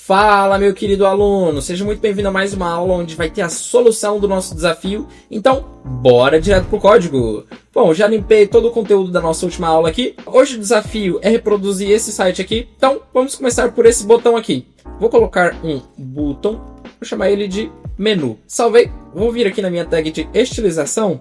Fala, meu querido aluno! Seja muito bem-vindo a mais uma aula onde vai ter a solução do nosso desafio. Então, bora direto pro código! Bom, já limpei todo o conteúdo da nossa última aula aqui. Hoje o desafio é reproduzir esse site aqui. Então, vamos começar por esse botão aqui. Vou colocar um button, vou chamar ele de menu. Salvei. Vou vir aqui na minha tag de estilização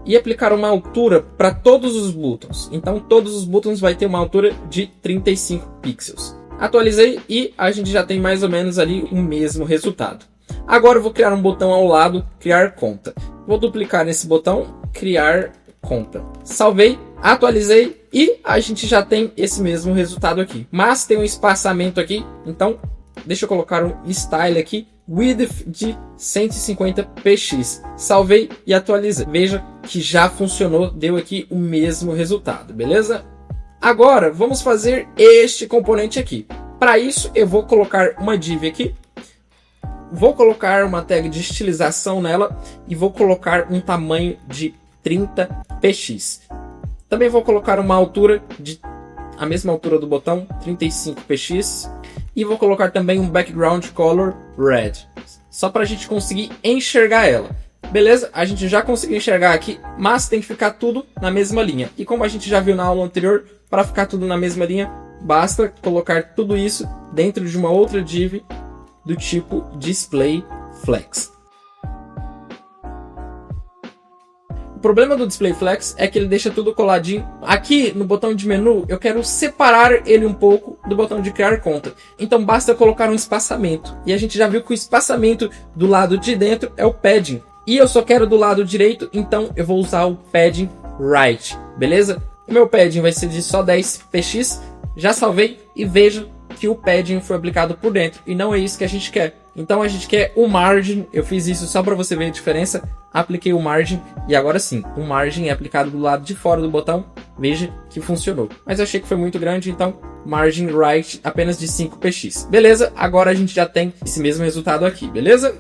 e aplicar uma altura para todos os buttons. Então, todos os buttons vai ter uma altura de 35 pixels. Atualizei e a gente já tem mais ou menos ali o mesmo resultado. Agora eu vou criar um botão ao lado, criar conta. Vou duplicar nesse botão, criar conta. Salvei, atualizei e a gente já tem esse mesmo resultado aqui. Mas tem um espaçamento aqui, então deixa eu colocar um style aqui, width de 150 px. Salvei e atualizei. Veja que já funcionou, deu aqui o mesmo resultado, beleza? Agora, vamos fazer este componente aqui. Para isso, eu vou colocar uma div aqui. Vou colocar uma tag de estilização nela. E vou colocar um tamanho de 30 px. Também vou colocar uma altura de a mesma altura do botão, 35 px. E vou colocar também um background color red. Só para a gente conseguir enxergar ela. Beleza? A gente já conseguiu enxergar aqui, mas tem que ficar tudo na mesma linha. E como a gente já viu na aula anterior, para ficar tudo na mesma linha, basta colocar tudo isso dentro de uma outra div do tipo display flex. O problema do display flex é que ele deixa tudo coladinho. Aqui no botão de menu, eu quero separar ele um pouco do botão de criar conta. Então basta colocar um espaçamento. E a gente já viu que o espaçamento do lado de dentro é o padding. E eu só quero do lado direito, então eu vou usar o padding right, beleza? O meu padding vai ser de só 10 px, já salvei e veja que o padding foi aplicado por dentro e não é isso que a gente quer. Então a gente quer o margin, eu fiz isso só para você ver a diferença, apliquei o margin e agora sim, o margin é aplicado do lado de fora do botão, veja que funcionou. Mas eu achei que foi muito grande, então margin right apenas de 5 px. Beleza, agora a gente já tem esse mesmo resultado aqui, beleza?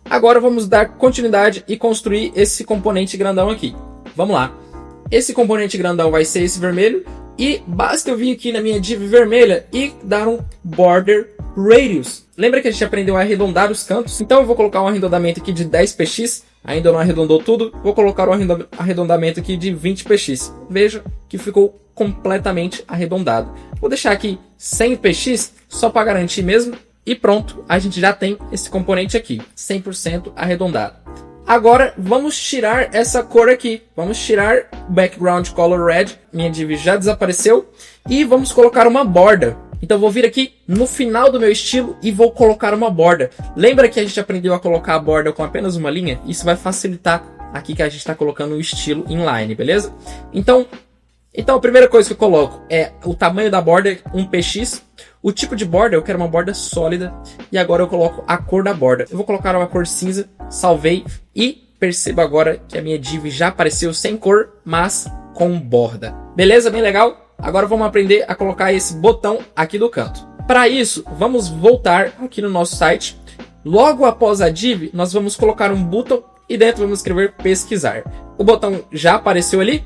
Agora vamos dar continuidade e construir esse componente grandão aqui. Vamos lá. Esse componente grandão vai ser esse vermelho. E basta eu vir aqui na minha div vermelha e dar um border radius. Lembra que a gente aprendeu a arredondar os cantos? Então eu vou colocar um arredondamento aqui de 10 px. Ainda não arredondou tudo. Vou colocar um arredondamento aqui de 20 px. Veja que ficou completamente arredondado. Vou deixar aqui 100 px só para garantir mesmo. E pronto, a gente já tem esse componente aqui, 100% arredondado. Agora, vamos tirar essa cor aqui. Vamos tirar o background color red. Minha div já desapareceu. E vamos colocar uma borda. Então, vou vir aqui no final do meu estilo e vou colocar uma borda. Lembra que a gente aprendeu a colocar a borda com apenas uma linha? Isso vai facilitar aqui que a gente está colocando o estilo inline, beleza? Então, a primeira coisa que eu coloco é o tamanho da borda, 1 px. O tipo de borda, eu quero uma borda sólida. E agora eu coloco a cor da borda. Eu vou colocar uma cor cinza, salvei. E perceba agora que a minha div já apareceu sem cor, mas com borda. Beleza? Bem legal? Agora vamos aprender a colocar esse botão aqui do canto. Para isso, vamos voltar aqui no nosso site. Logo após a div, nós vamos colocar um botão e dentro vamos escrever pesquisar. O botão já apareceu ali.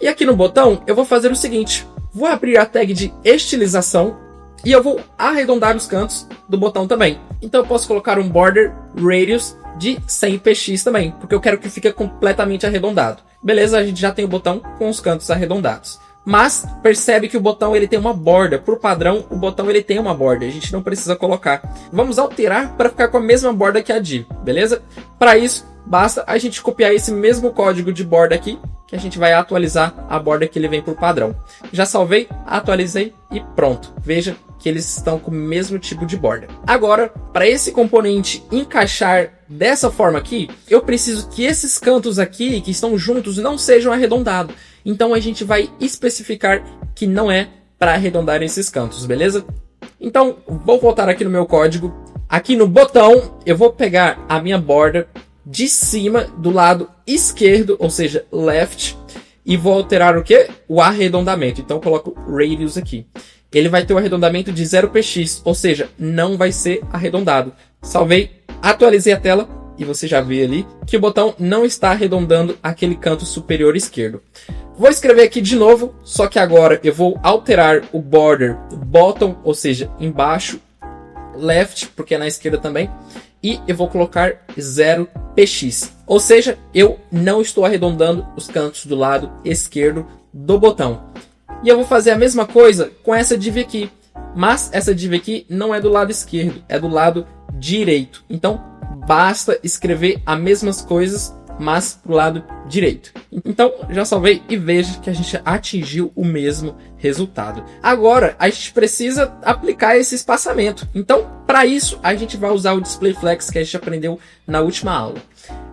E aqui no botão, eu vou fazer o seguinte. Vou abrir a tag de estilização. E eu vou arredondar os cantos do botão também. Então eu posso colocar um border radius de 100 px também. Porque eu quero que fique completamente arredondado. Beleza, a gente já tem o botão com os cantos arredondados. Mas percebe que o botão ele tem uma borda. Por padrão, o botão ele tem uma borda. A gente não precisa colocar. Vamos alterar para ficar com a mesma borda que a div. Beleza? Para isso, basta a gente copiar esse mesmo código de borda aqui. Que a gente vai atualizar a borda que ele vem por padrão. Já salvei, atualizei e pronto. Veja que eles estão com o mesmo tipo de borda. Agora, para esse componente encaixar dessa forma aqui, eu preciso que esses cantos aqui, que estão juntos, não sejam arredondados. Então a gente vai especificar que não é para arredondar esses cantos, beleza? Então, vou voltar aqui no meu código. Aqui no botão, eu vou pegar a minha borda de cima do lado esquerdo, ou seja, left, e vou alterar o que? O arredondamento. Então eu coloco radius aqui. Ele vai ter o arredondamento de 0 px, ou seja, não vai ser arredondado. Salvei, atualizei a tela e você já vê ali que o botão não está arredondando aquele canto superior esquerdo. Vou escrever aqui de novo, só que agora eu vou alterar o border bottom, ou seja, embaixo left, porque é na esquerda também, e eu vou colocar 0px. Ou seja, eu não estou arredondando os cantos do lado esquerdo do botão. E eu vou fazer a mesma coisa com essa div aqui. Mas essa div aqui não é do lado esquerdo, é do lado direito. Então, basta escrever as mesmas coisas, mas pro lado direito. Então, já salvei e veja que a gente atingiu o mesmo resultado. Agora, a gente precisa aplicar esse espaçamento. Então, para isso, a gente vai usar o DisplayFlex que a gente aprendeu na última aula.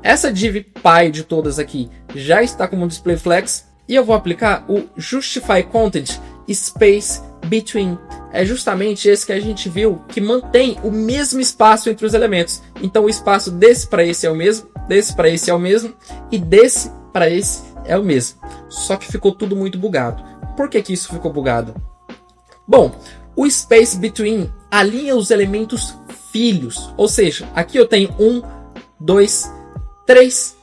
Essa div pai de todas aqui já está como DisplayFlex e eu vou aplicar o Justify Content Space Between. É justamente esse que a gente viu que mantém o mesmo espaço entre os elementos. Então o espaço desse para esse é o mesmo, desse para esse é o mesmo e desse para esse é o mesmo. Só que ficou tudo muito bugado. Por que isso ficou bugado? Bom, o Space Between alinha os elementos filhos. Ou seja, aqui eu tenho 1, 2, 3,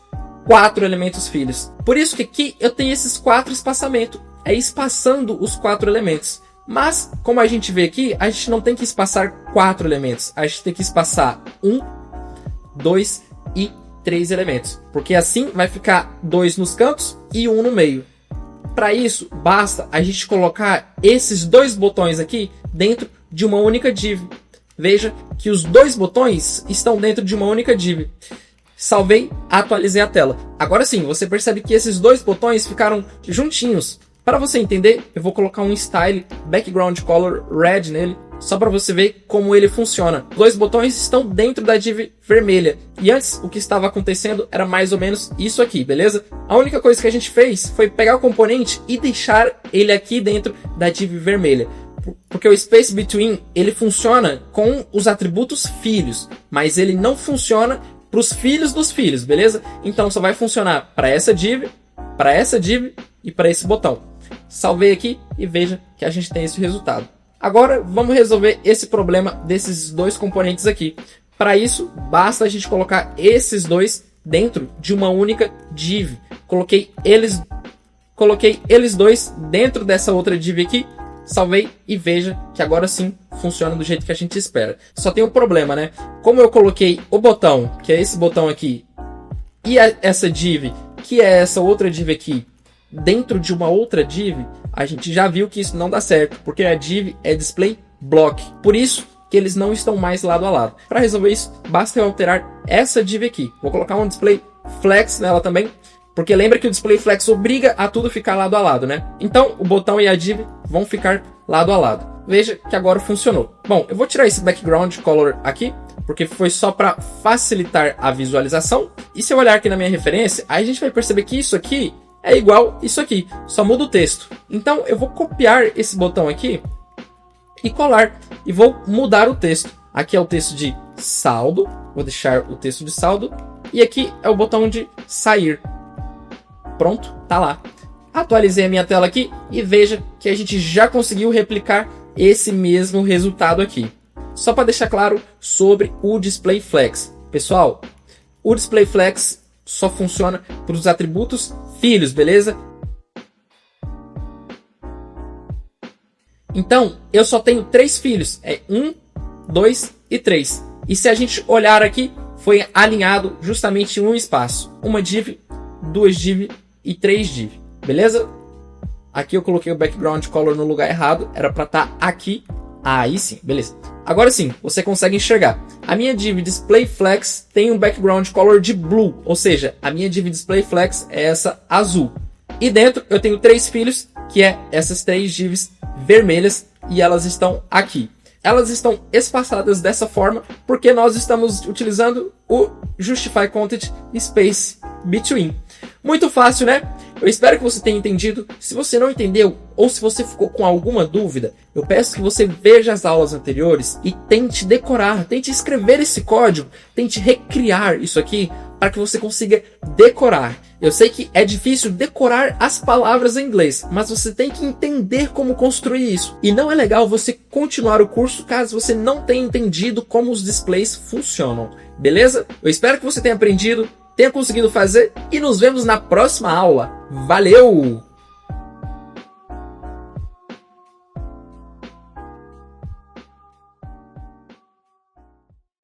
4 elementos filhos. Por isso que aqui eu tenho esses 4 espaçamentos. É espaçando os 4 elementos. Mas, como a gente vê aqui, a gente não tem que espaçar 4 elementos. A gente tem que espaçar 1, 2 e 3 elementos. Porque assim vai ficar 2 nos cantos e 1 no meio. Para isso, basta a gente colocar esses 2 botões aqui dentro de uma única div. Veja que os 2 botões estão dentro de uma única div. Salvei, atualizei a tela. Agora sim, você percebe que esses 2 botões ficaram juntinhos. Para você entender, eu vou colocar um style background color red nele, só para você ver como ele funciona. Os 2 botões estão dentro da div vermelha. E antes, o que estava acontecendo era mais ou menos isso aqui, beleza? A única coisa que a gente fez foi pegar o componente e deixar ele aqui dentro da div vermelha. Porque o Space Between, ele funciona com os atributos filhos, mas ele não funciona para os filhos dos filhos, beleza? Então só vai funcionar para essa div e para esse botão. Salvei aqui e veja que a gente tem esse resultado. Agora vamos resolver esse problema desses 2 componentes aqui. Para isso, basta a gente colocar esses 2 dentro de uma única div. Coloquei eles 2 dentro dessa outra div aqui. Salvei e veja que agora sim funciona do jeito que a gente espera. Só tem um problema, né? Como eu coloquei o botão, que é esse botão aqui, e essa div, que é essa outra div aqui, dentro de uma outra div, a gente já viu que isso não dá certo, porque a div é display block. Por isso que eles não estão mais lado a lado. Para resolver isso, basta eu alterar essa div aqui. Vou colocar um display flex nela também, porque lembra que o display flex obriga a tudo ficar lado a lado, né? Então o botão e a div vão ficar lado a lado. Veja que agora funcionou. Bom, eu vou tirar esse background color aqui, porque foi só para facilitar a visualização. E se eu olhar aqui na minha referência, aí a gente vai perceber que isso aqui é igual isso aqui, só muda o texto. Então eu vou copiar esse botão aqui e colar, e vou mudar o texto. Aqui é o texto de saldo, vou deixar o texto de saldo, e aqui é o botão de sair. Pronto, tá lá. Atualizei a minha tela aqui e veja que a gente já conseguiu replicar esse mesmo resultado aqui. Só para deixar claro sobre o DisplayFlex. Pessoal, o DisplayFlex só funciona para os atributos filhos, beleza? Então, eu só tenho 3 filhos. É 1, 2 e 3. E se a gente olhar aqui, foi alinhado justamente em um espaço. Uma div, 2 div e 3 div. Beleza? Aqui eu coloquei o background color no lugar errado. Era para estar aqui. Aí sim, beleza. Agora sim, você consegue enxergar. A minha div DisplayFlex tem um background color de blue. Ou seja, a minha div DisplayFlex é essa azul. E dentro eu tenho 3 filhos, que é essas 3 divs vermelhas. E elas estão aqui. Elas estão espaçadas dessa forma porque nós estamos utilizando o Justify Content Space Between. Muito fácil, né? Eu espero que você tenha entendido. Se você não entendeu ou se você ficou com alguma dúvida, eu peço que você veja as aulas anteriores e tente decorar, tente escrever esse código, tente recriar isso aqui para que você consiga decorar. Eu sei que é difícil decorar as palavras em inglês, mas você tem que entender como construir isso. E não é legal você continuar o curso caso você não tenha entendido como os displays funcionam. Beleza? Eu espero que você tenha aprendido, tenha conseguido fazer e nos vemos na próxima aula. Valeu!